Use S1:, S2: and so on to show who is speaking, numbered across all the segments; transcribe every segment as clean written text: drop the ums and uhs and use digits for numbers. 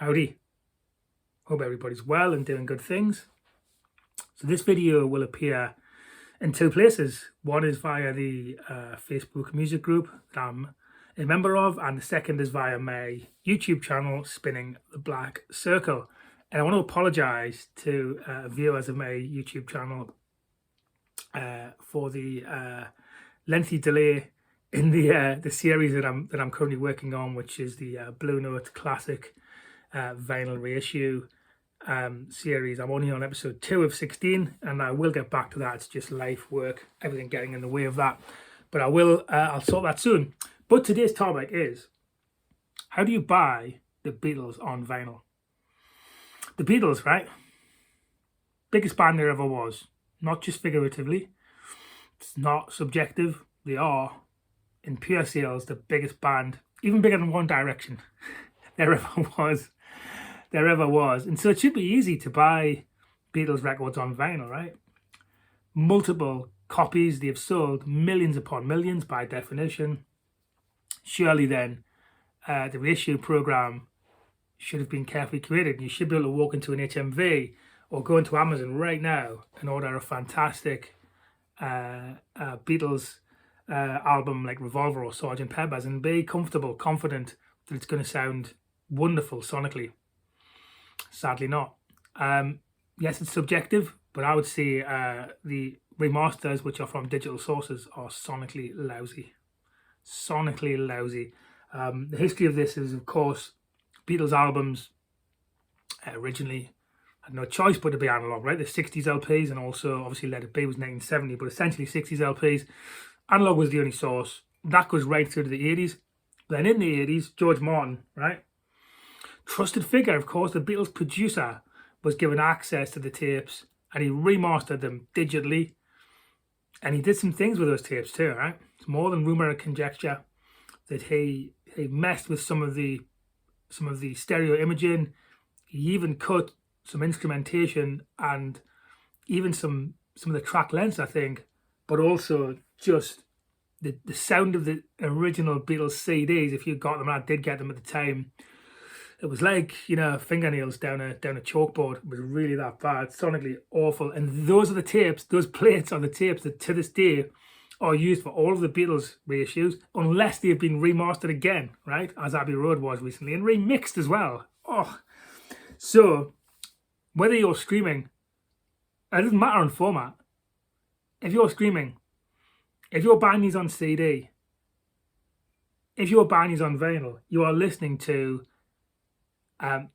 S1: Howdy. Hope everybody's well and doing good things. So this video will appear in two places. One is via the Facebook music group that I'm a member of, and the second is via my YouTube channel, Spinning the Black Circle. And I want to apologize to viewers of my YouTube channel for the lengthy delay in the series that I'm currently working on, which is the Blue Note Classic vinyl reissue series. I'm only on episode 2 of 16, and I will get back to that. It's just life, work, everything getting in the way of that, but I'll sort that soon. But today's topic is, how do you buy the Beatles on vinyl? The Beatles, right? Biggest band there ever was, not just figuratively. It's not subjective. They are, in pure sales, the biggest band, even bigger than One Direction there ever was. And so it should be easy to buy Beatles records on vinyl, right? Multiple copies. They've sold millions upon millions by definition. Surely then the reissue program should have been carefully created. You should be able to walk into an HMV or go into Amazon right now and order a fantastic Beatles album like Revolver or Sgt. Pepper's and be comfortable, confident that it's going to sound wonderful sonically. Sadly not. Yes, it's subjective, but I would say the remasters, which are from digital sources, are sonically lousy. Sonically lousy. The history of this is, of course, Beatles albums originally had no choice but to be analog, right? The 60s LPs, and also obviously Let It Be was 1970, but essentially 60s LPs. Analog was the only source. That goes right through to the 80s. Then in the 80s, George Martin, right? Trusted figure, of course, the Beatles producer, was given access to the tapes, and he remastered them digitally. And he did some things with those tapes too, right? It's more than rumor and conjecture that he messed with some of the stereo imaging. He even cut some instrumentation and even some of the track lengths, I think, but also just the sound of the original Beatles CDs. If you got them, and I did get them at the time, it was like, fingernails down a chalkboard. It was really that bad, sonically awful. And those are the tapes, those plates on the tapes that to this day are used for all of the Beatles reissues, unless they've been remastered again, right? As Abbey Road was recently, and remixed as well. Oh, so whether you're streaming, it doesn't matter on format. If you're streaming, if you're buying these on CD, if you're buying these on vinyl, you are listening to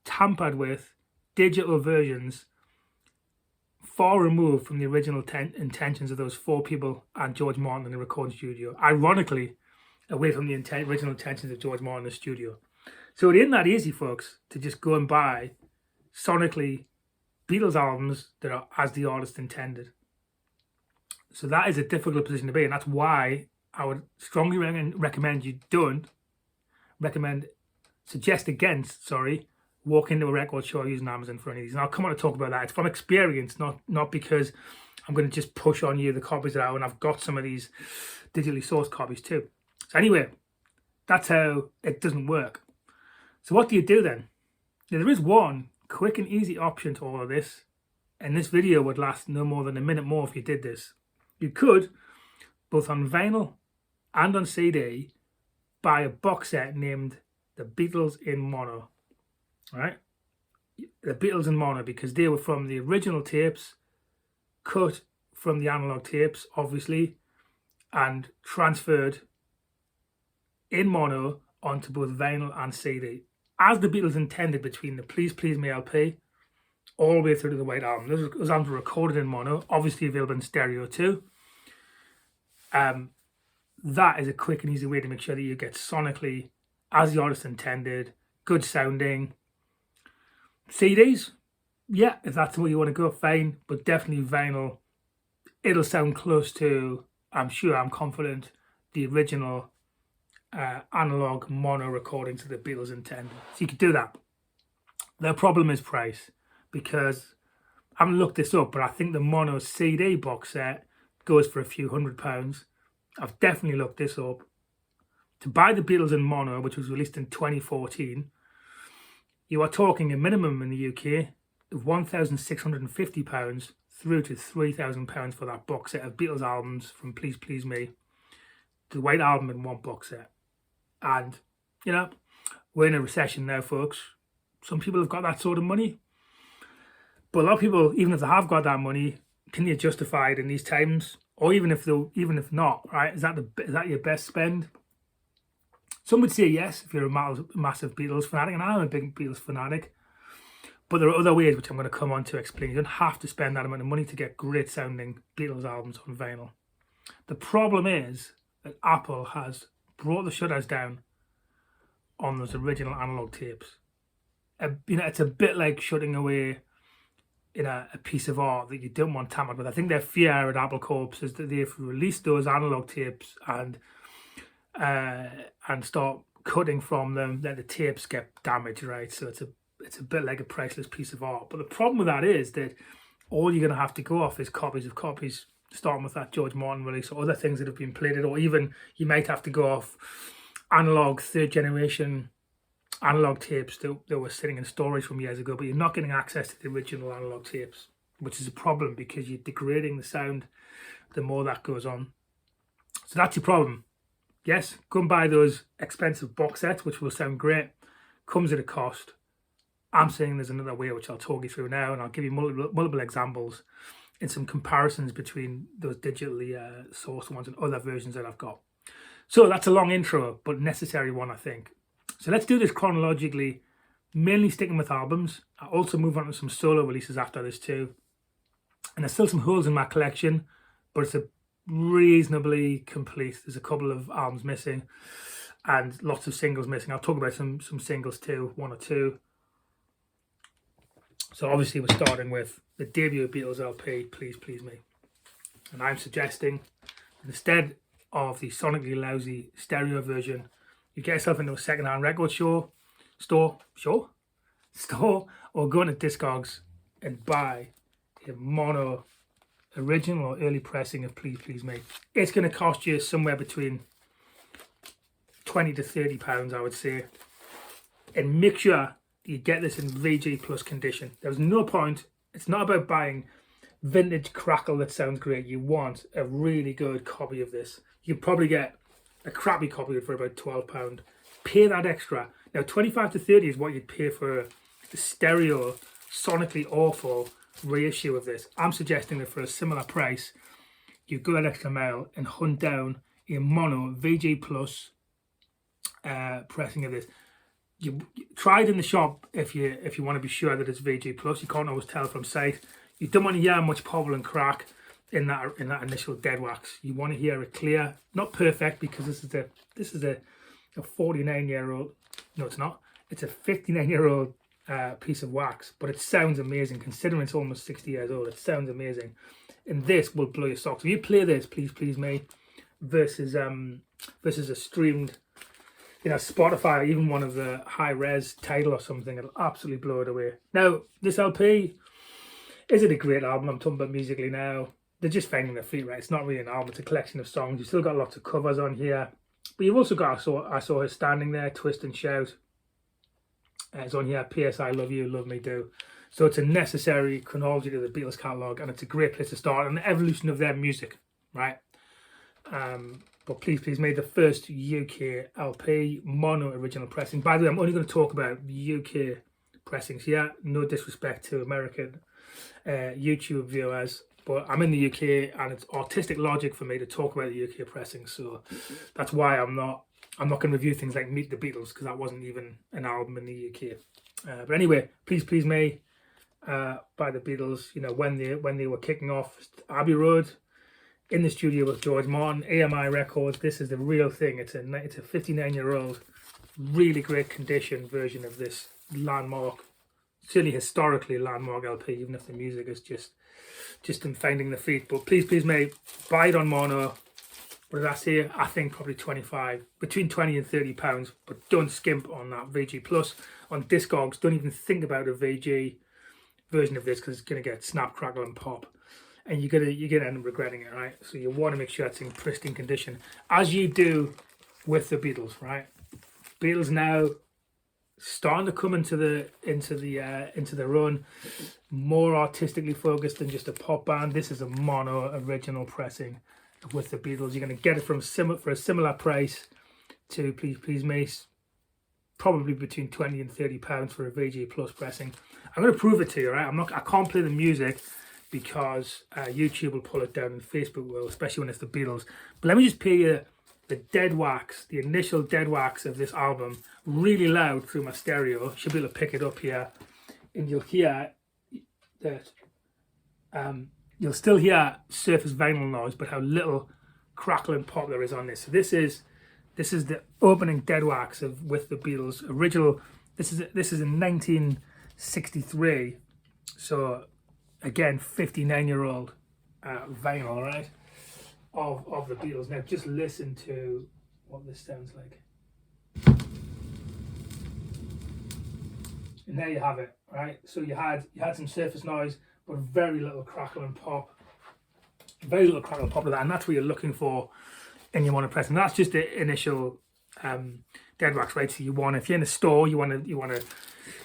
S1: tampered with digital versions far removed from the original intentions of those four people and George Martin in the recording studio. Ironically, away from the original intentions of George Martin in the studio. So it isn't that easy, folks, to just go and buy sonically Beatles albums that are as the artist intended. So that is a difficult position to be, and that's why I would strongly recommend you don't suggest against, walk into a record store using Amazon for any of these. And I'll come on to talk about that. It's from experience, not because I'm going to just push on you the copies that I own. I've got some of these digitally sourced copies too. So anyway, that's how it doesn't work. So what do you do then? Now, there is one quick and easy option to all of this, and this video would last no more than a minute more if you did this. You could, both on vinyl and on CD, buy a box set named The Beatles in Mono. Right, the Beatles in mono, because they were from the original tapes, cut from the analog tapes, obviously, and transferred in mono onto both vinyl and CD, as the Beatles intended between the Please Please Me LP all the way through to the White Album. Those albums were recorded in mono, obviously available in stereo too. That is a quick and easy way to make sure that you get sonically as the artist intended, good sounding. CDs, yeah, if that's the way you want to go, fine, but definitely vinyl. It'll sound close to, I'm confident, the original analog mono recordings that the Beatles intended. So you could do that. The problem is price, because I haven't looked this up, but I think the mono CD box set goes for a few £100. I've definitely looked this up. To buy the Beatles in mono, which was released in 2014, you are talking a minimum in the UK of £1,650 through to £3,000 for that box set of Beatles albums from Please Please Me, the White Album in one box set. And, you know, we're in a recession now, folks. Some people have got that sort of money. But a lot of people, even if they have got that money, can you justify it in these times? Or even if not, right? Is that your best spend? Some would say yes, if you're a massive Beatles fanatic, and I'm a big Beatles fanatic. But there are other ways which I'm going to come on to explain. You don't have to spend that amount of money to get great sounding Beatles albums on vinyl. The problem is that Apple has brought the shutters down on those original analog tapes. It's a bit like shutting away a piece of art that you don't want tampered with. I think their fear at Apple Corp is that they've released those analog tapes and start cutting from them, that the tapes get damaged, right? So it's a bit like a priceless piece of art. But the problem with that is that all you're going to have to go off is copies of copies, starting with that George Martin release or other things that have been plated, or even you might have to go off analog third generation analog tapes that were sitting in storage from years ago, but you're not getting access to the original analog tapes, which is a problem because you're degrading the sound the more that goes on. So that's your problem. Yes, go and buy those expensive box sets, which will sound great. Comes at a cost. I'm saying there's another way, which I'll talk you through now, and I'll give you multiple examples and some comparisons between those digitally sourced ones and other versions that I've got. So that's a long intro, but necessary one, I think. So let's do this chronologically, mainly sticking with albums. I'll also move on to some solo releases after this too. And there's still some holes in my collection, but it's a reasonably complete. There's a couple of albums missing and lots of singles missing. I'll talk about some singles too, one or two. So obviously we're starting with the debut Beatles LP, Please Please Me. And I'm suggesting instead of the sonically lousy stereo version, you get yourself into a second-hand record store, or go into Discogs and buy a mono original or early pressing of Please Please Me. It's going to cost you somewhere between £20 to £30, I would say. And make sure you get this in VG Plus condition. There's no point. It's not about buying vintage crackle that sounds great. You want a really good copy of this. You can probably get a crappy copy for about £12. Pay that extra. Now, 25 to 30 is what you'd pay for the stereo, sonically awful reissue of this. I'm suggesting that for a similar price, you go that extra mile and hunt down a mono VG Plus pressing of this. You try it in the shop if you want to be sure that it's VG Plus. You can't always tell from sight. You don't want to hear much pobble and crack in that initial dead wax. You want to hear it clear, not perfect, because this is a 49-year-old. No, it's not. It's a 59-year-old piece of wax, but it sounds amazing considering it's almost 60 years old. It sounds amazing, and this will blow your socks. If you play this, Please Please Me, versus a streamed, Spotify, or even one of the high res Tidal or something, it'll absolutely blow it away. Now, this LP, is it a great album? I'm talking about musically now. They're just finding their feet, right? It's not really an album, it's a collection of songs. You've still got lots of covers on here. But you've also got, I saw her standing there, Twist and Shout. It's on here, P.S. I Love You, Love Me Do. So it's a necessary chronology to the Beatles catalogue, and it's a great place to start, and the evolution of their music, right? But Please Please Me, the first UK LP, mono original pressing. By the way, I'm only going to talk about UK pressings here. No disrespect to American YouTube viewers, but I'm in the UK, and it's artistic logic for me to talk about the UK pressing. So that's why I'm not going to review things like Meet the Beatles, because that wasn't even an album in the UK. But anyway, Please Please Me by the Beatles. When they were kicking off Abbey Road in the studio with George Martin, AMI Records. This is the real thing. It's a 59-year-old, really great condition version of this landmark, certainly historically landmark LP, even if the music is just in finding the feet. But Please Please Me, buy it on mono. What did I say? I think probably between 20 and £30, but don't skimp on that VG Plus. On Discogs, don't even think about a VG version of this, because it's going to get snap, crackle and pop, and you're gonna end up regretting it, right? So you want to make sure it's in pristine condition, as you do with the Beatles, right? Beatles now, starting to come into their own, more artistically focused than just a pop band. This is a mono original pressing with the Beatles. You're going to get it from for a similar price to Please Please Me, probably between £20 and £30 for a VG Plus pressing. I'm going to prove it to you, right? I can't play the music because YouTube will pull it down and Facebook will, especially when it's the Beatles. But let me just play you the dead wax, the initial dead wax of this album, really loud through my stereo. Should be able to pick it up here, and you'll hear that. You'll still hear surface vinyl noise, but how little crackle and pop there is on this. So this is the opening dead wax of With the Beatles original. This is in 1963. So again, 59-year-old vinyl, right? Of the Beatles. Now just listen to what this sounds like. And there you have it, right? So you had some surface noise, but very little crackle and pop. Very little crackle and pop of that, and that's what you're looking for in your mono press. And that's just the initial dead wax, right? So you want, if you're in a store, you want to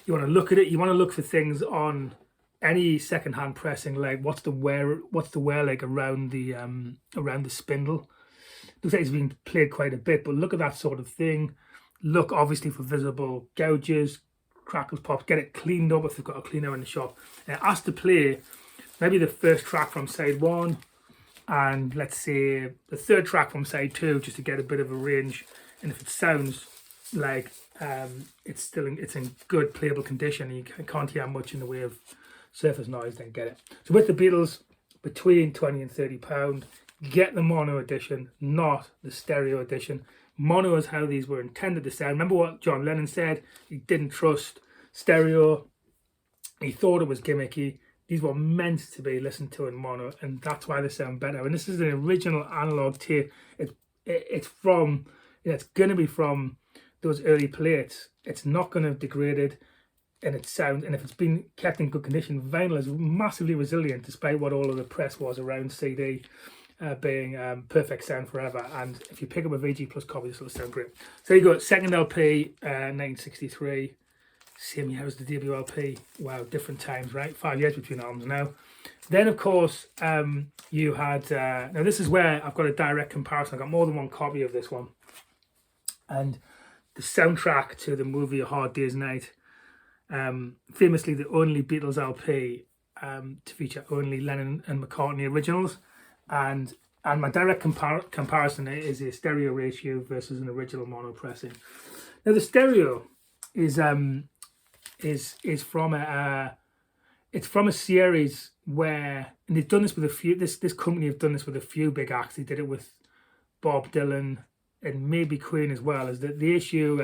S1: look at it. You want to look for things on any second-hand pressing, like what's the wear like around the spindle. Looks like it's been played quite a bit, but look at that sort of thing. Look obviously for visible gouges, crackles, pops. Get it cleaned up if you've got a cleaner in the shop. Ask to play maybe the first track from side 1 and let's say the third track from side 2, just to get a bit of a range. And if it sounds like it's in good playable condition, you can't hear much in the way of surface noise, then get it. So with the Beatles, between £20 and £30, get the mono edition, not the stereo edition. Mono is how these were intended to sound. Remember what John Lennon said? He didn't trust stereo. He thought it was gimmicky. These were meant to be listened to in mono, and that's why they sound better. And this is an original analog tape. It's from, it's going to be from those early plates. It's not going to have degraded in its sound, and if it's been kept in good condition, vinyl is massively resilient, despite what all of the press was around CD being perfect sound forever. And if you pick up a VG Plus copy, this will sound great. So you got second LP, 1963. Same year as the debut LP. Wow, different times, right? 5 years between albums now. Then, of course, you had... now, this is where I've got a direct comparison. I've got more than one copy of this one. And the soundtrack to the movie A Hard Day's Night, famously the only Beatles LP to feature only Lennon and McCartney originals. And my direct comparison is a stereo reissue versus an original mono pressing. Now, the stereo is from a series where, and they've done this with a few, this company have done this with a few big acts. They did it with Bob Dylan and maybe Queen as well, is that they issue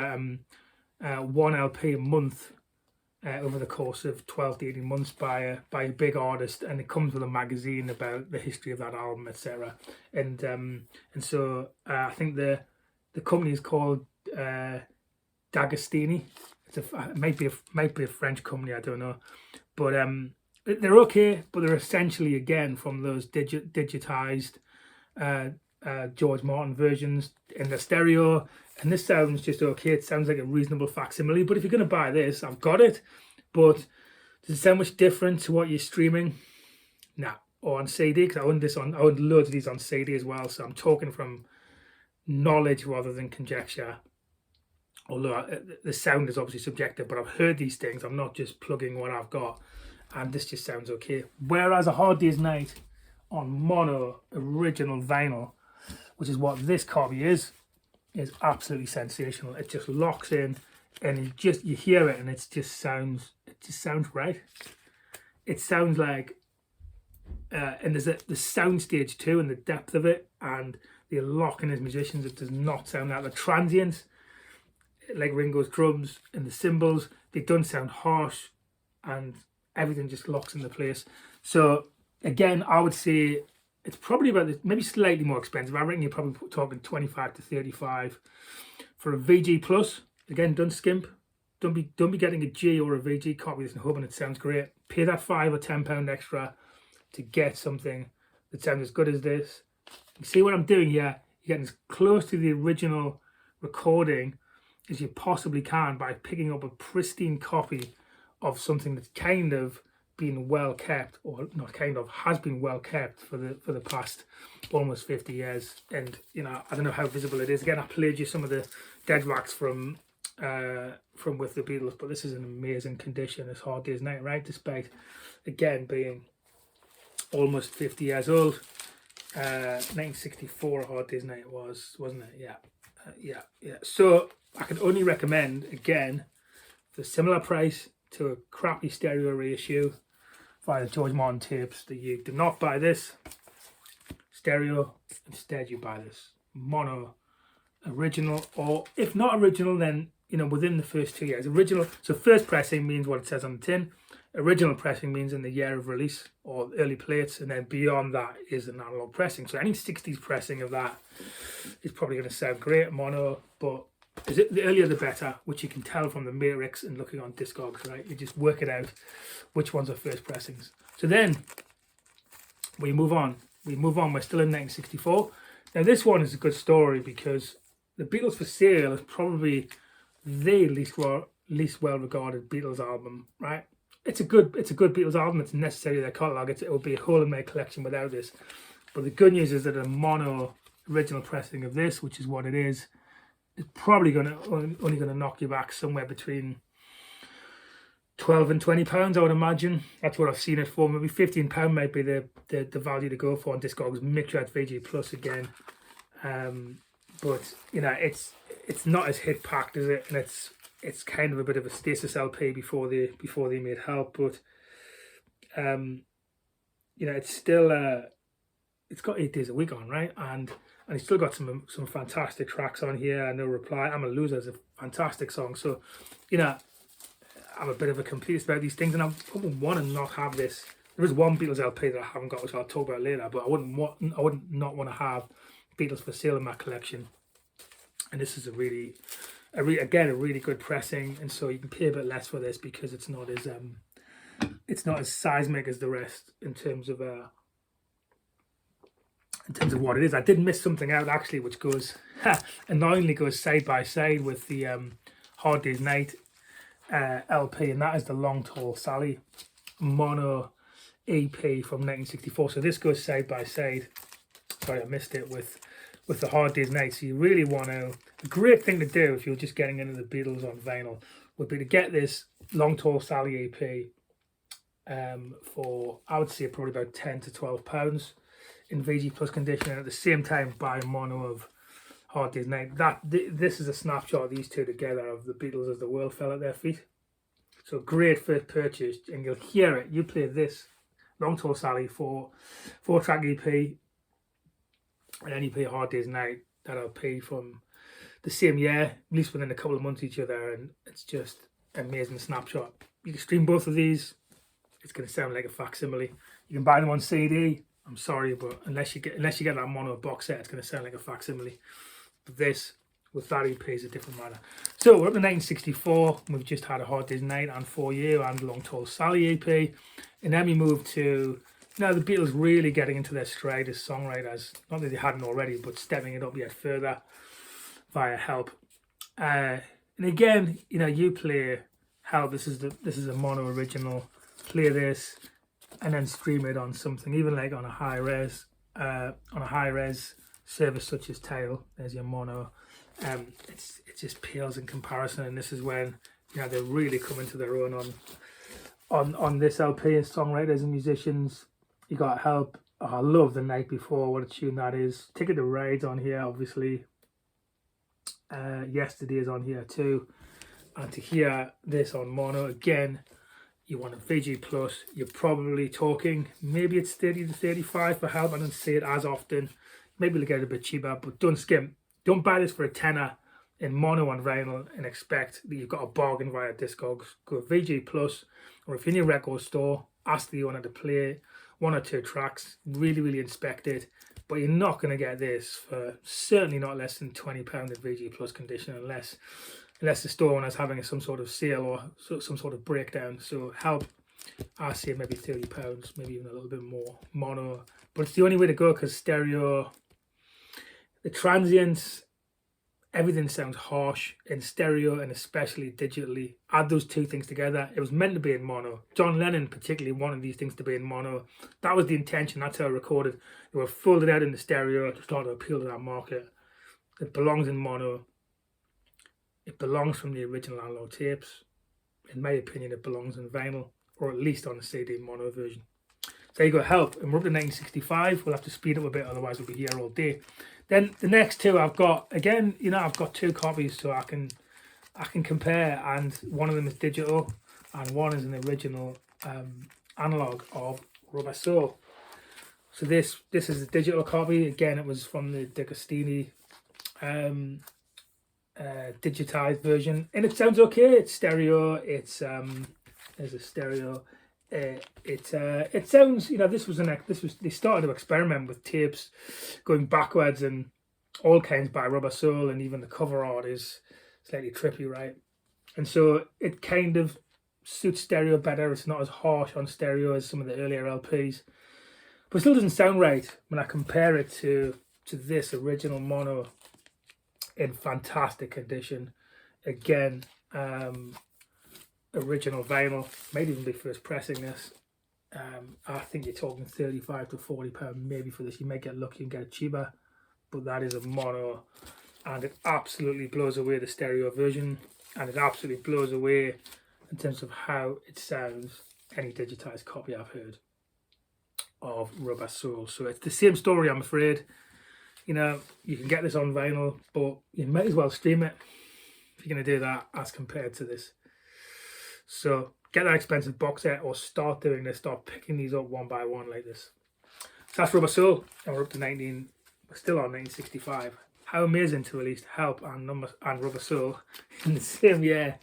S1: one LP a month over the course of 12 to 18 months by a big artist, and it comes with a magazine about the history of that album, etc. And so I think the company is called D'Agostini. It might be a French company, I don't know, but they're okay, but they're essentially again from those digitized George Martin versions in the stereo, and this sounds just okay. It sounds like a reasonable facsimile, but if you're going to buy this, I've got it, but does it sound much different to what you're streaming? Nah. Or on CD, because I own loads of these on CD as well, so I'm talking from knowledge rather than conjecture. Although the sound is obviously subjective, but I've heard these things. I'm not just plugging what I've got, and this just sounds okay. Whereas A Hard Day's Night on mono original vinyl, which is what this copy is absolutely sensational. It just locks in, and you hear it, and it just sounds right. It sounds like, and there's the sound stage too, and the depth of it, and the locking as musicians. It does not sound like the transients, like Ringo's drums and the cymbals. They don't sound harsh, and everything just locks into place. So again, I would say it's probably about maybe slightly more expensive. I reckon you're probably talking 25 to 35 for a VG Plus. Again, don't skimp. Don't be getting a G or a VG copy that's hoping it sounds great. Pay that £5 or £10 extra to get something that sounds as good as this. You see what I'm doing here? You're getting as close to the original recording as you possibly can by picking up a pristine copy of something that's kind of been well kept, or not kind of, has been well kept for the past almost 50 years. And you know, I don't know how visible it is. Again, I played you some of the dead wax from With the Beatles, but this is in amazing condition. It's Hard Day's Night, right? Despite again being almost 50 years old. 1964 A Hard Day's Night it was, wasn't it? Yeah. So I can only recommend, again, for a similar price to a crappy stereo reissue via the George Martin tapes, that you do not buy this stereo. Instead, you buy this mono original, or if not original, then you know, within the first 2 years. Original, so first pressing means what it says on the tin. Original pressing means in the year of release or early plates, and then beyond that is an analog pressing. So any 60s pressing of that is probably going to sound great mono, but the earlier the better, which you can tell from the matrix and looking on Discogs, right? You just work it out which ones are first pressings. So then we move on. We're still in 1964. Now this one is a good story because The Beatles for Sale is probably the least well regarded Beatles album, right? It's a good Beatles album. It's necessary their catalogue. It would be a hole in my collection without this. But the good news is that a mono original pressing of this, which is what it is probably only gonna knock you back somewhere between £12 and £20, I would imagine. That's what I've seen it for. Maybe £15 might be the value to go for on Discogs. Make sure it's VG Plus again. But you know, it's not as hit packed as it, and it's kind of a bit of a stasis LP before they made Help. But you know, it's still it's got 8 days a week on, right? And it's still got some fantastic tracks on here. No Reply, I'm a Loser is a fantastic song. So you know, I'm a bit of a completist about these things, and I wouldn't want to not have this. There is one Beatles LP that I haven't got, which I'll talk about later, but I wouldn't not want to have Beatles for Sale in my collection. And this is a really good pressing, and so you can pay a bit less for this because it's not as seismic as the rest in terms of what it is. I did miss something out actually, which goes annoyingly goes side by side with the Hard Day's Night LP, and that is the Long Tall Sally mono EP from 1964. So this goes side by side. Sorry, I missed it with the Hard Day's Night. So you really want to, a great thing to do if you're just getting into the Beatles on vinyl would be to get this Long Tall Sally EP for, I would say, probably about £10 to £12 in VG Plus condition, and at the same time buy a mono of Hard Day's Night. This is a snapshot of these two together of the Beatles as the world fell at their feet. So great first purchase, and you'll hear it. You play this Long Tall Sally 4-track EP, and then you play Hard Day's Night, that LP from the same year, at least within a couple of months each other, and it's just an amazing snapshot. You can stream both of these. It's going to sound like a facsimile. You can buy them on CD. I'm sorry, but unless you get that mono box set, it's going to sound like a facsimile. But this, with that EP, is a different matter. So we're up to 1964. We've just had a Hard Day's Night and For You and Long Tall Sally EP. And then we move to now the Beatles really getting into their stride as songwriters. Not that they hadn't already, but stepping it up yet further via Help. And again, you know, you play Help. This is a mono original. Play this and then stream it on something, even like on a high res service such as Tile. There's your mono. It just pales in comparison, and this is when, you know, they're really coming to their own on this LP as songwriters and musicians. You got Help. Oh, I love The Night Before. What a tune that is. Ticket to Ride's on here, obviously. Yesterday is on here too. And to hear this on mono again, you want a VG Plus. You're probably talking, maybe it's 30 to 35 for Help. I don't see it as often. Maybe they'll get it a bit cheaper, but don't skimp. Don't buy this for a tenner in mono and vinyl and expect that you've got a bargain via Discogs. Go VG Plus, or if you're in your record store, ask the owner to play 1 or 2 tracks, really inspect it. But you're not going to get this for certainly not less than £20 in VG Plus condition, unless the store owner's having some sort of sale or some sort of breakdown. So Help, I say maybe £30, maybe even a little bit more mono. But it's the only way to go, because stereo, the transients, everything sounds harsh in stereo and especially digitally. Add those two things together. It was meant to be in mono. John Lennon particularly wanted these things to be in mono. That was the intention. That's how I recorded. They were folded out into stereo to start to appeal to that market. It belongs in mono. It belongs from the original analog tapes. In my opinion, it belongs in vinyl, or at least on the CD mono version. So there you go, Help. And we're up to 1965. We'll have to speed up a bit, otherwise we'll be here all day. Then the next two I've got, again, you know, I've got two copies so I can compare, and one of them is digital and one is an original analog of Rubber Soul. So this is a digital copy. Again, it was from the D'Agostini digitized version, and it sounds okay. It's stereo. It's there's a stereo. It sounds, you know, they started to experiment with tapes going backwards and all kinds by Rubber Soul, and even the cover art is slightly trippy, right? And so it kind of suits stereo better. It's not as harsh on stereo as some of the earlier LPs, but it still doesn't sound right when I compare it to this original mono in fantastic condition. Again, original vinyl, might even be first pressing this. I think you're talking 35 to 40 pound maybe for this. You might get lucky and get it cheaper, but that is a mono, and it absolutely blows away the stereo version, and it absolutely blows away in terms of how it sounds any digitized copy I've heard of Rubber Soul. So it's the same story, I'm afraid. You know, you can get this on vinyl, but you might as well stream it if you're going to do that as compared to this. So get that expensive box set, or start doing this, start picking these up one by one like this. So that's Rubber Soul, and we're up to we're still on 1965. How amazing to release Help and Rubber Soul in the same year,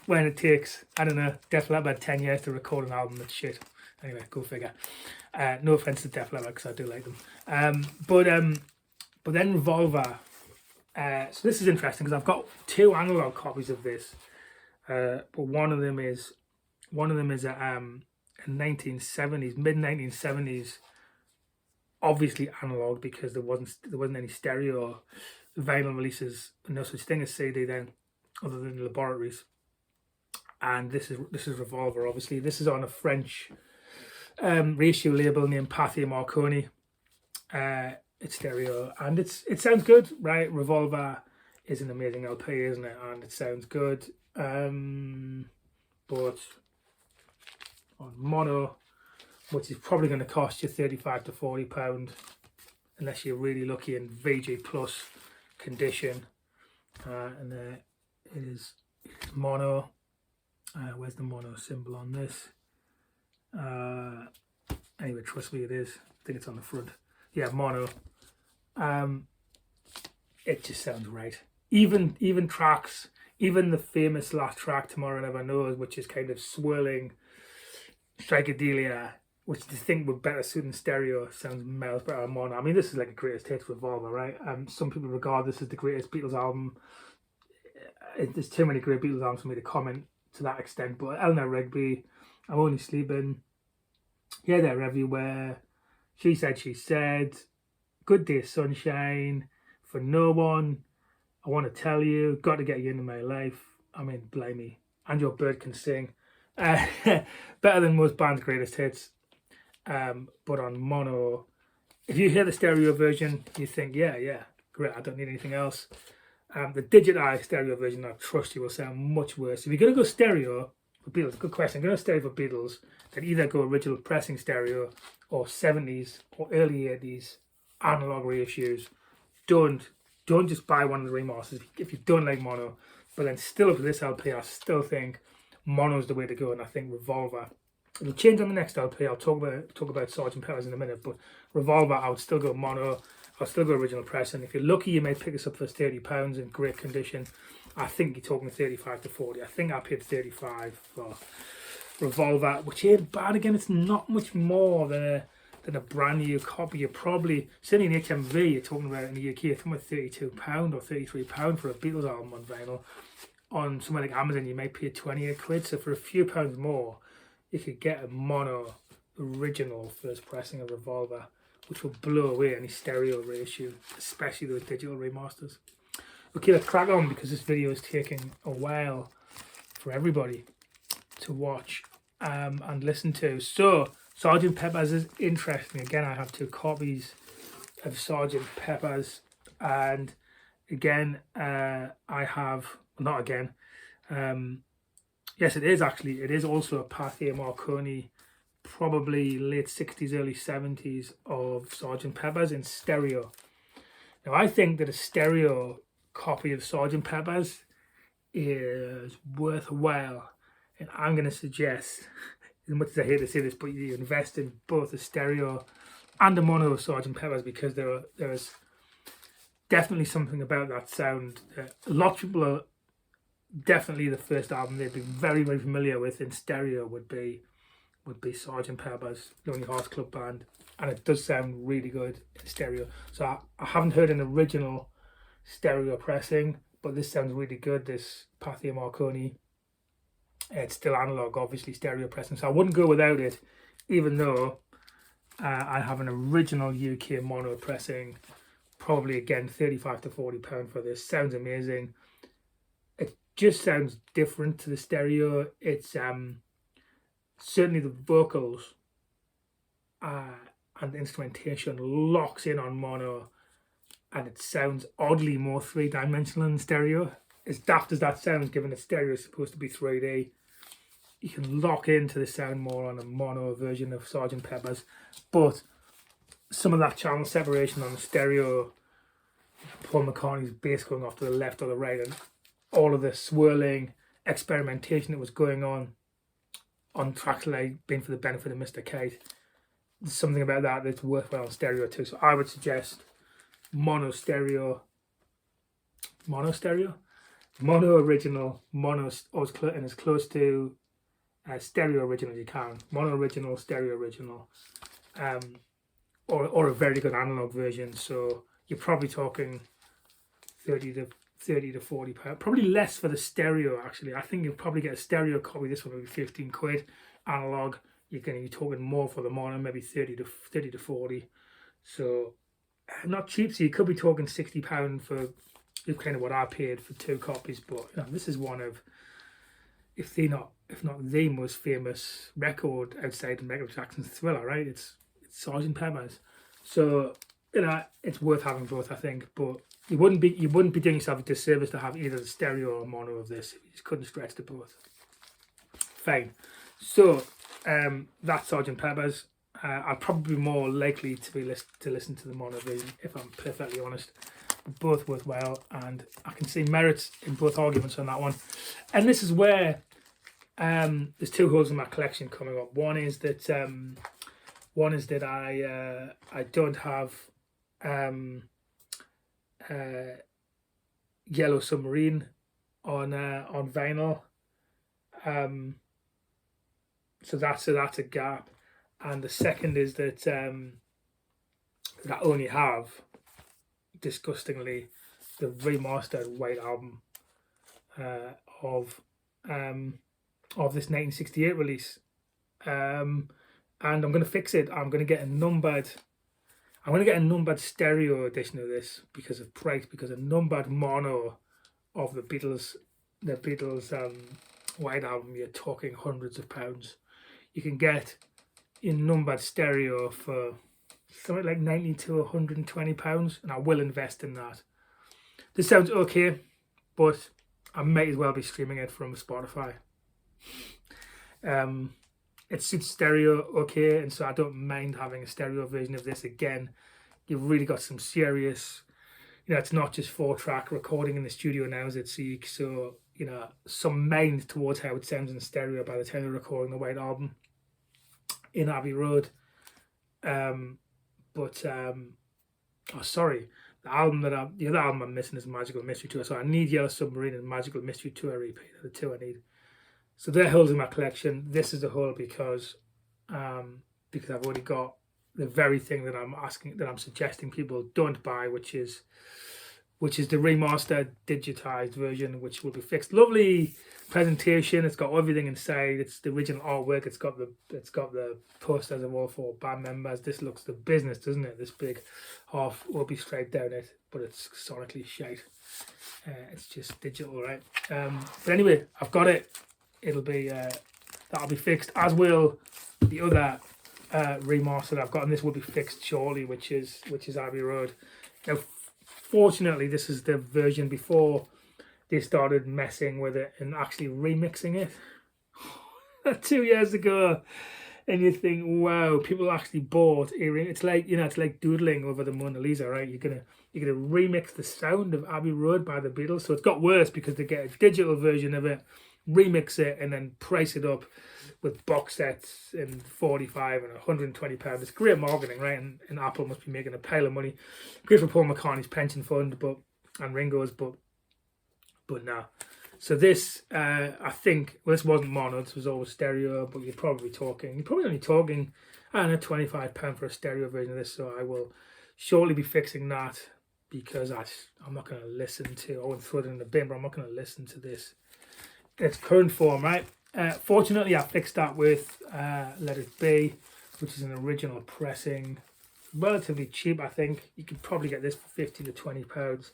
S1: when it takes, I don't know, Def Leppard 10 years to record an album that's shit. Anyway, go figure. No offense to Def Leppard, because I do like them. But then Revolver. So this is interesting because I've got two analog copies of this. But one of them is a 1970s, mid 1970s, obviously analog, because there wasn't any stereo vinyl releases, no such thing as CD then, other than the laboratories. And this is Revolver. Obviously, this is on a French reissue label named Pathé Marconi. It's stereo, and it sounds good, right? Revolver is an amazing LP, isn't it? And it sounds good. But on mono, which is probably going to cost you 35 to 40 pound, unless you're really lucky in VG Plus condition. And there it is, mono. Where's the mono symbol on this? Anyway, trust me, it is. I think it's on the front. Yeah, mono. It just sounds right. Even tracks. Even the famous last track, Tomorrow Never Knows, which is kind of swirling psychedelia, which I think would better suit in stereo, sounds miles better on mono. I mean, this is like a greatest hits Revolver, right? Some people regard this as the greatest Beatles album. There's too many great Beatles albums for me to comment to that extent, but Eleanor Rigby, I'm Only Sleeping, Here, There, Everywhere, She Said, Good Day Sunshine, For No One, I Want to Tell You, Got to Get You Into My Life, I mean, blimey, And Your Bird Can Sing. Better than most bands' greatest hits. But on mono, if you hear the stereo version, you think, yeah, great, I don't need anything else. The digitized stereo version, I trust you, will sound much worse. If you're going to go stereo for Beatles, good question, going to stereo for Beatles, then either go original pressing stereo or 70s or early 80s analog reissues. Don't just buy one of the remasters if you don't like mono. But then still up to this LP, I still think mono's the way to go, and I think Revolver. It'll change on the next LP. I'll talk about Sgt. Pepper's in a minute, but Revolver, I would still go mono. I'll still go original pressing. If you're lucky, you may pick this up for £30 in great condition. I think you're talking 35 to 40. I think I paid 35 for Revolver, which ain't bad. Again, it's not much more than a brand new copy. You're probably, certainly in HMV, you're talking about in the UK, you're talking about £32 or £33 for a Beatles album on vinyl. On somewhere like Amazon, you might pay 28 quid. So for a few pounds more, you could get a mono original first pressing of Revolver, which will blow away any stereo reissue, especially those digital remasters. Okay, let's crack on because this video is taking a while for everybody to watch and listen to. So, Sgt. Pepper's is interesting. Again, I have 2 copies of Sgt. Pepper's, and again, I have, not again, yes, it is actually, it is also a Pathé Marconi, probably late 60s, early 70s of Sgt. Pepper's in stereo. Now, I think that a stereo copy of Sgt. Pepper's is worthwhile, and I'm going to suggest, as much as I hate to say this, but you invest in both a stereo and a mono of Sgt. Pepper's, because there is definitely something about that sound that a lot of people are definitely, the first album they'd be very, very familiar with in stereo would be Sgt. Pepper's Lonely Hearts Club Band, and it does sound really good in stereo. So I haven't heard an original stereo pressing, but this sounds really good, this Pathé Marconi. It's still analog, obviously, stereo pressing, so I wouldn't go without it, even though I have an original UK mono pressing, probably again £35 to £40 for this. Sounds amazing. It just sounds different to the stereo. It's certainly the vocals and the instrumentation locks in on mono, and it sounds oddly more 3-dimensional in stereo. As daft as that sounds, given that stereo is supposed to be 3D, you can lock into the sound more on a mono version of Sgt. Pepper's. But some of that channel separation on the stereo, Paul McCartney's bass going off to the left or the right, and all of the swirling experimentation that was going on tracks like Been for the Benefit of Mr. Kite, there's something about that that's worthwhile on stereo too. So I would suggest mono original, mono and as close to stereo original as you can. Mono original, stereo original, or a very good analog version. So you're probably talking 30 to £40, probably less for the stereo. Actually, I think you'll probably get a stereo copy. This one will be 15 quid. Analog, you're going to be talking more for the mono, maybe 30 to 40. So not cheap. So you could be talking £60 for kind of what I paid for 2 copies. But you know, this is one of, if not the most famous record outside of Michael Jackson's Thriller, right? It's Sgt. Pepper's. So you know, it's worth having both, I think. But you wouldn't be doing yourself a disservice to have either the stereo or mono of this. You just couldn't stretch to both. Fine. So that's Sgt. Pepper's. I'd probably be more likely to listen to the mono version, if I'm perfectly honest. Both worthwhile, and I can see merits in both arguments on that one. And this is where there's 2 holes in my collection coming up. One is that I don't have Yellow Submarine on vinyl, so that's a gap. And the second is that I only have, disgustingly, the remastered white album of this 1968 release, and I'm going to fix it. I'm going to get a numbered stereo edition of this because of price, because a numbered mono of the Beatles white album, you're talking hundreds of pounds. You can get in numbered stereo for something like £90 to £120, and I will invest in that. This sounds okay, but I might as well be streaming it from Spotify. It suits stereo okay, and so I don't mind having a stereo version of this. Again, you've really got some serious, you know, it's not just 4-track recording in the studio now, is it? So you know, some mind towards how it sounds in stereo by the time they're recording the white album in Abbey Road. Sorry, the other album I'm missing is Magical Mystery Tour. So I need Yellow Submarine and Magical Mystery Tour EP. They're the 2 I need. So they're holes in my collection. This is a hole because I've already got the very thing that I'm suggesting people don't buy, which is the remastered digitized version, which will be fixed. Lovely presentation. It's got everything inside. It's the original artwork. It's got the posters of all 4 band members. This looks the business, doesn't it? This big half will be straight down it, but it's sonically shite. It's just digital, right? But anyway, I've got it. It'll be that'll be fixed, as will the other remaster that I've got, and this will be fixed shortly, which is Abbey Road. Now, fortunately, this is the version before they started messing with it and actually remixing it 2 years ago. And you think, wow, people actually bought earring. It's like, it's like doodling over the Mona Lisa, right? You're gonna remix the sound of Abbey Road by the Beatles. So it's got worse because they get a digital version of it, remix it, and then price it up with box sets and 45 and 120 pounds. It's great marketing, right? And Apple must be making a pile of money. Great for Paul McCartney's pension fund, and Ringo's, but no. So this, I think, well, this wasn't mono, this was always stereo, but you're probably only talking, I don't know, £25 for a stereo version of this, so I will shortly be fixing that, because I'm not going to listen to, I won't throw it in the bin, but I'm not going to listen to this in its current form, right? Fortunately, I fixed that with Let It Be, which is an original pressing, relatively cheap, I think. You could probably get this for 15 to 20 pounds.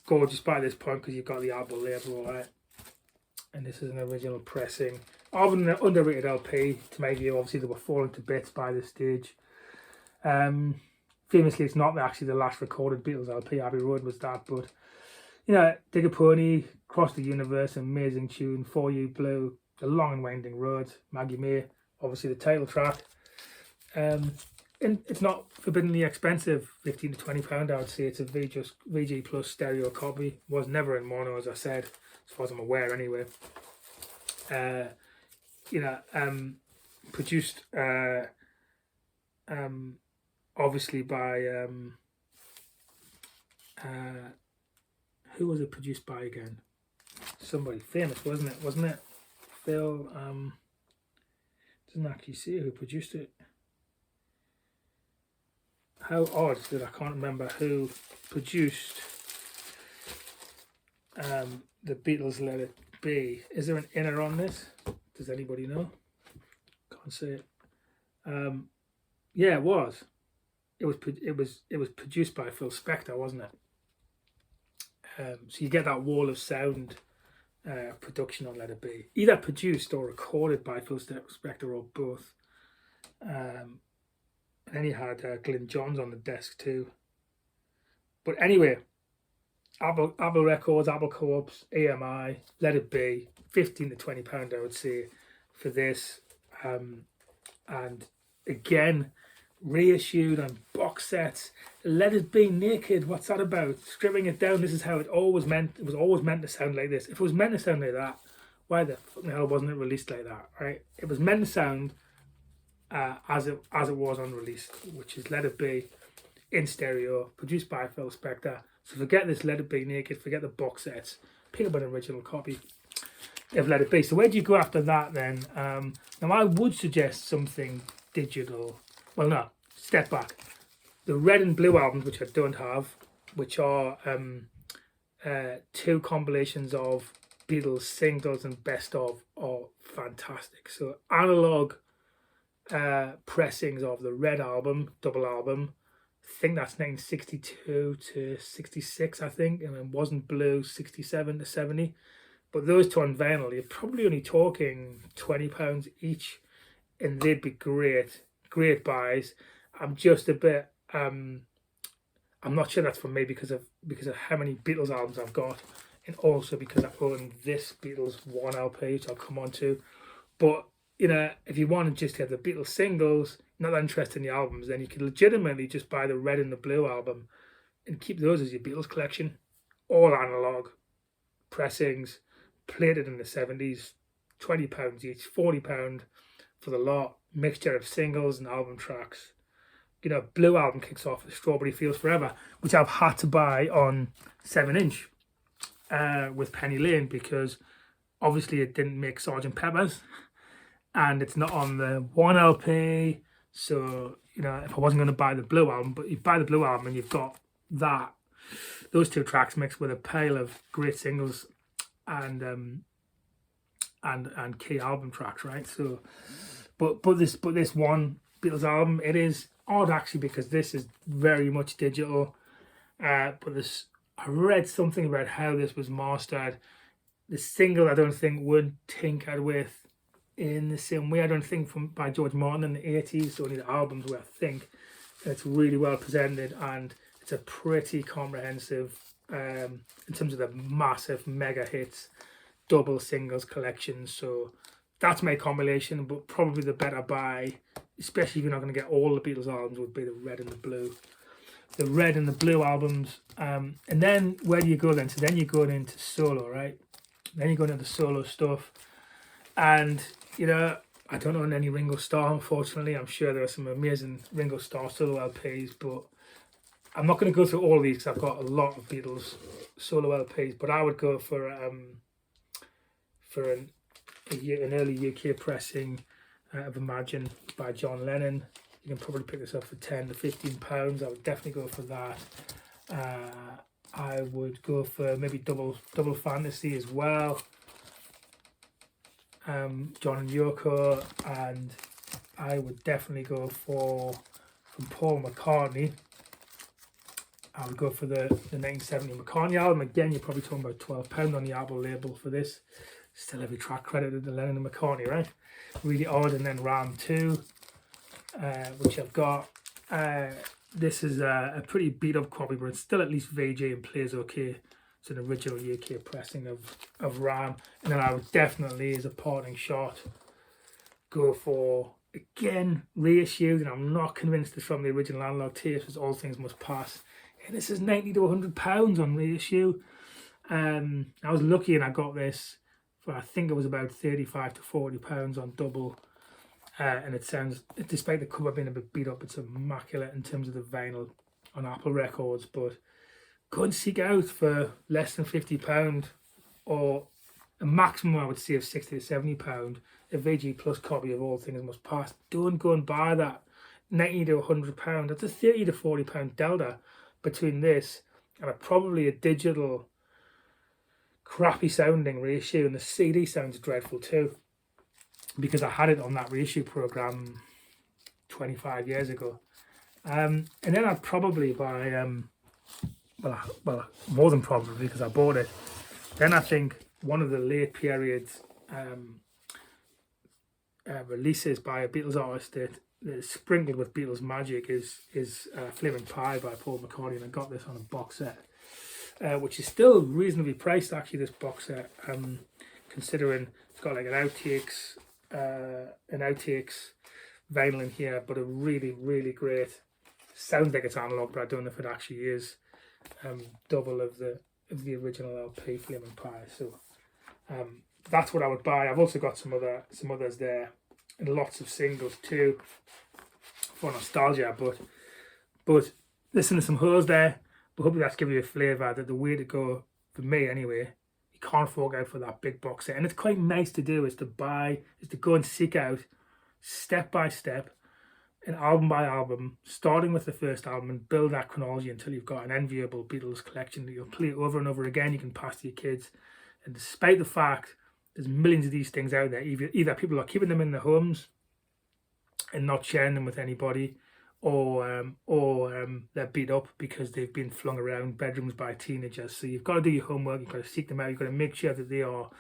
S1: Gorgeous by this point because you've got the album label, all right. And this is an original pressing of an underrated LP. To make you, obviously, they were falling to bits by this stage. Famously, it's not actually the last recorded Beatles LP. Abbey Road was that, but Dig a Pony, Cross the Universe, amazing tune. For You Blue, The Long and Winding Road, Maggie May, obviously the title track. And it's not forbiddenly expensive, 15 to 20 pound. I would say it's a VG Plus stereo copy. Was never in mono, as I said, as far as I'm aware, anyway. Produced obviously by who was it produced by again? Somebody famous, wasn't it? Phil. Doesn't actually say who produced it. How odd that I can't remember who produced the Beatles Let It Be. Is there an inner on this? Does anybody know? Can't say it. Yeah, it was. It was produced by Phil Spector, wasn't it? So you get that wall of sound production on Let It Be, either produced or recorded by Phil Spector or both. And then you had Glyn Johns on the desk too. But anyway, Apple Records, Apple Co-ops, AMI, Let It Be, 15 to 20 pound, I would say, for this. And again, reissued on box sets. Let It Be naked. What's that about? Stripping it down. This is how it was always meant to sound like this. If it was meant to sound like that, why the fucking hell wasn't it released like that? Right? It was meant to sound as it was unreleased, which is Let It Be in stereo, produced by Phil Spector. So forget this Let It Be naked, forget the box sets, pick up an original copy of Let It Be. So where do you go after that then? Now I would suggest something digital. Well, no, step back. The red and blue albums, which I don't have, which are two compilations of Beatles singles and best of, are fantastic. So analog pressings of the red album, double album, I think that's 1962 to 66, I think, and it wasn't blue, 67 to 70. But those two on vinyl, you're probably only talking £20 each, and they'd be great buys. I'm just a bit I'm not sure that's for me because of how many Beatles albums I've got, and also because I own this Beatles 1 LP, which I'll come on to. But if you want to just get the Beatles singles, not that interested in the albums, then you could legitimately just buy the red and the blue album and keep those as your Beatles collection. All analog pressings, plated in the 70s, £20 each, £40 for the lot, mixture of singles and album tracks. Blue album kicks off with Strawberry Fields Forever, which I've had to buy on 7-inch with Penny Lane, because obviously it didn't make Sgt. Pepper's, and it's not on the 1 LP. So if I wasn't going to buy the blue album, but you buy the blue album and you've got those two tracks mixed with a pile of great singles and key album tracks, right? So but this one Beatles album, it is odd actually, because this is very much digital, but this I read something about how this was mastered. The single, I don't think, would tinkered with in the same way. I don't think by George Martin in the 80s, only the albums where I think it's really well presented, and it's a pretty comprehensive, in terms of the massive mega hits, double singles collections. So that's my compilation, but probably the better buy, especially if you're not going to get all the Beatles albums, would be the red and the blue. The red and the blue albums. And then where do you go then? So then you're going into solo, right? Then you're going into solo stuff. And, you know, I don't own any Ringo Starr, unfortunately. I'm sure there are some amazing Ringo Starr solo LPs, but I'm not going to go through all of these because I've got a lot of Beatles solo LPs. But I would go for an early UK pressing of Imagine by John Lennon. You can probably pick this up for £10 to £15. I would definitely go for that. I would go for maybe double fantasy as well. John and Yoko, and I would definitely go from Paul McCartney. I would go for the 1970 McCartney album. Again, you're probably talking about £12 on the Apple label for this. Still every track credited to Lennon and McCartney, right? Really odd. And then Ram 2, which I've got. This is a pretty beat up copy, but it's still at least VJ and plays okay. It's an original UK pressing of Ram. And then I would definitely, as a parting shot, go for, again, reissued. And I'm not convinced it's from the original analog tapes, as All Things Must Pass. And this is £90 to £100 on reissue. I was lucky and I got this for, I think it was about £35 to £40 on double. And it sounds, despite the cover being a bit beat up, it's immaculate in terms of the vinyl on Apple Records. But go and seek out for less than £50, or a maximum I would say of £60 to £70, a VG Plus copy of All Things Must Pass. Don't go and buy that. £90 to £100. That's a £30 to £40 delta between this and probably a digital crappy sounding reissue, and the CD sounds dreadful too, because I had it on that reissue program 25 years ago. And then I'd probably buy, well, more than probably, because I bought it. Then I think one of the late period releases by a Beatles artist that is sprinkled with Beatles magic is Flaming Pie by Paul McCartney, and I got this on a box set, which is still reasonably priced actually, this box set, considering it's got like an outtakes vinyl in here, but a really, really great, sounds like it's analog, but I don't know if it actually is, double of the original LP Flaming Pie. So that's what I would buy. I've also got some others there, and lots of singles too for nostalgia, but listen to some holes there. But hopefully that's giving you a flavour that the way to go, for me anyway, you can't fork out for that big box set. And it's quite nice to do, is to go and seek out step by step, and album by album, starting with the first album, and build that chronology until you've got an enviable Beatles collection that you'll play over and over again. You can pass to your kids. And despite the fact there's millions of these things out there, either people are keeping them in their homes and not sharing them with anybody, or they're beat up because they've been flung around bedrooms by teenagers. So you've got to do your homework. You've got to seek them out. You've got to make sure that they are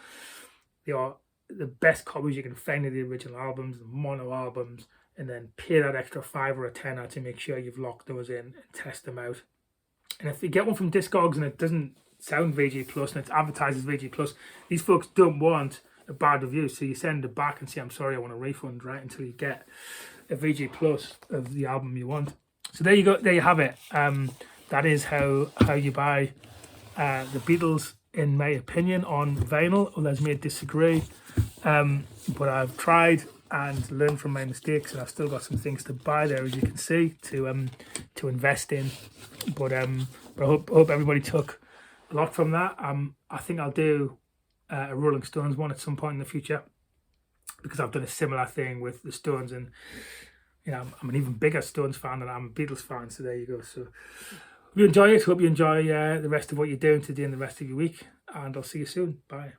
S1: the best copies you can find of the original albums, the mono albums, and then pay that extra £5 or £10 to make sure you've locked those in and test them out. And if you get one from Discogs and it doesn't sound VG Plus and it's advertised as VG Plus, these folks don't want a bad review, so you send it back and say, I'm sorry, I want a refund, right, until you get a VG Plus of the album you want. So there you go, there you have it. That is how you buy the Beatles, in my opinion, on vinyl. Others may disagree, but I've tried and learned from my mistakes, and I've still got some things to buy there, as you can see, to invest in. But I hope everybody took a lot from that. I think I'll do a Rolling Stones one at some point in the future, because I've done a similar thing with the Stones, and you know, I'm an even bigger Stones fan than I'm a Beatles fan. So there you go. So hope you enjoy it. Hope you enjoy the rest of what you're doing today and the rest of your week, and I'll see you soon. Bye.